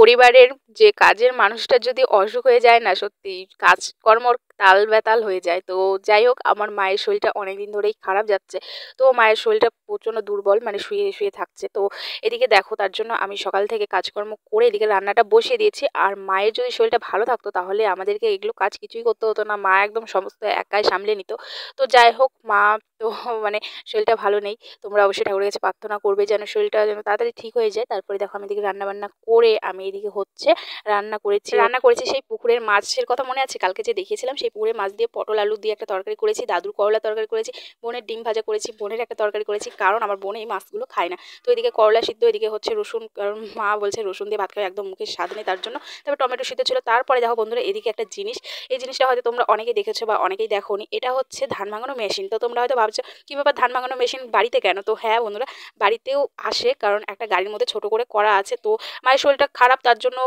পরিবারের যে কাজের মানুষটার যদি অসুখ হয়ে যায় না, সত্যি কাজকর্মর তাল বেতাল হয়ে যায়। তো যাই হোক, আমার মায়ের শরীরটা অনেকদিন ধরেই খারাপ যাচ্ছে। তো মায়ের শরীরটা প্রচণ্ড দুর্বল, মানে শুয়ে শুয়ে থাকছে। তো এদিকে দেখো, তার জন্য আমি সকাল থেকে কাজকর্ম করে এদিকে রান্নাটা বসিয়ে দিয়েছি। আর মায়ের যদি শরীরটা ভালো থাকতো তাহলে আমাদেরকে এগুলো কাজ কিছুই করতে হতো না, মা একদম সমস্ত একাই সামলে নিত। তো যাই হোক, মা তো মানে শরীরটা ভালো নেই। তোমরা অবশ্যই ঠাকুরের কাছে প্রার্থনা করবে যেন শরীরটা যেন তাড়াতাড়ি ঠিক হয়ে যায়। তারপরে দেখো, আমি এদিকে রান্নাবান্না করে আমি এদিকে হচ্ছে রান্না করেছি সেই পুকুরের মাছের কথা মনে আছে কালকে যে দেখিয়েছিলাম, সেই পুকুরের মাছ দিয়ে পটল আলু দিয়ে একটা তরকারি করেছি, দাদুর করলা তরকারি করেছি, বোনের ডিম ভাজা করেছি, বোনের একটা তরকারি করেছি, কারণ আমার বোন এই মাছগুলো খায় না। তো এদিকে করলা সিদ্ধ, এদিকে হচ্ছে রসুন, কারণ মা বলছে রসুন দিয়ে ভাত খাওয়া একদম মুখের স্বাদ নেই, তার জন্য। তারপর টমেটো সিদ্ধ ছিল। তারপরে দেখো বন্ধুরা, এদিকে একটা জিনিস, এই জিনিসটা হয়তো তোমরা অনেকেই দেখেছো বা অনেকেই দেখোনি। এটা হচ্ছে ধান ভাঙানো মেশিন। তো তোমরা হয়তো ভাবছো কী ব্যাপার, ধান ভাঙানো মেশিন বাড়িতে কেন? তো হ্যাঁ বন্ধুরা, বাড়িতেও আসে, কারণ একটা গাড়ির মধ্যে ছোট করে করা আছে। তো মায়ের শরীরটা খারাপ, তার জন্য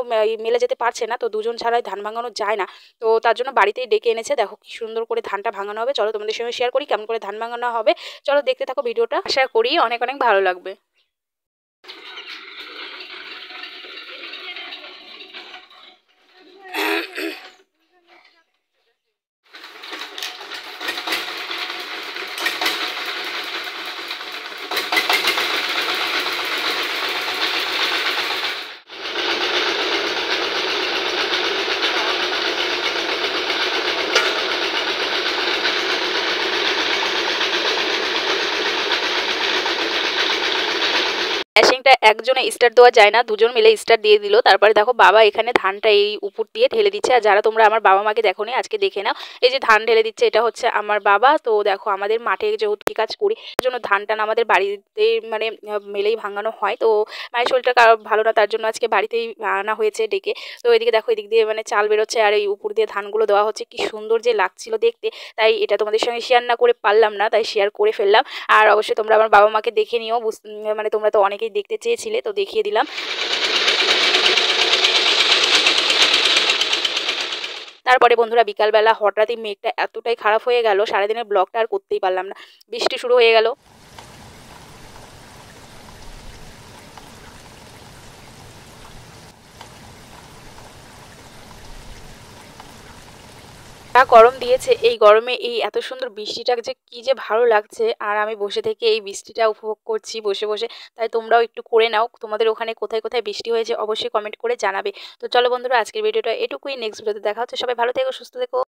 মেলে যেতে পারছে না, তো দুজন ছাড়াই ধান ভাঙানো যায় না। তো তার জন্য বাড়িতেই ডেকে এনেছে। দেখো কি সুন্দর করে ধানটা ভাঙানো হবে। চলো তোমাদের সঙ্গে শেয়ার করি কেমন করে ধান ভাঙানো হবে। চলো দেখতে থাকো ভিডিওটা, আশা করি অনেক অনেক ভালো লাগবে। মেশিনটা একজনে স্টার্ট দেওয়া যায় না, দুজন মিলে স্টার্ট দিয়ে দিল। তারপরে দেখো বাবা এখানে ধানটা এই উপর দিয়ে ঢেলে দিচ্ছে। আর যারা তোমরা আমার বাবা মাকে দেখোনি, আজকে দেখে নাও। এই যে ধান ঢেলে দিচ্ছে, এটা হচ্ছে আমার বাবা। তো দেখো, আমাদের মাঠে যেহেতু কাজ করি, তার জন্য ধান টান আমাদের বাড়িতে মানে মেলেই ভাঙানো হয়। তো মায়ের শরীরটা ভালো না, তার জন্য আজকে বাড়িতেই আনা হয়েছে ডেকে। তো এদিকে দেখো, এদিক দিয়ে মানে চাল বেরোচ্ছে আর এই উপর দিয়ে ধানগুলো দেওয়া হচ্ছে, কি সুন্দর যে লাগছিল দেখতে। তাই এটা তোমাদের সঙ্গে শেয়ার না করে পারলাম না, তাই শেয়ার করে ফেললাম। আর অবশ্যই তোমরা আমার বাবা মাকে দেখে নিও, মানে তোমরা তো অনেকেই দেখতে চেয়েছিলে, তো দেখিয়ে দিলাম। তারপরে বন্ধুরা, বিকালবেলা হঠাৎই মেঘটা এতটাই খারাপ হয়ে গেল, সারাদিনের ব্লগটা আর করতেই পারলাম না, বৃষ্টি শুরু হয়ে গেল। যা গরম দিয়েছে, এই গরমে এই এত সুন্দর বৃষ্টিটা যে কি যে ভালো লাগছে। আর আমি বসে থেকে এই বৃষ্টিটা উপভোগ করছি বসে বসে। তাই তোমরাও একটু করে নাও। তোমাদের ওখানে কোথায় কোথায় বৃষ্টি হয়েছে অবশ্যই কমেন্ট করে জানাবে। তো চলো বন্ধুরা, আজকের ভিডিওটা এটুকুই। নেক্সট ভিডিওতে দেখা হচ্ছে। সবাই ভালো থেকো, সুস্থ থেকো।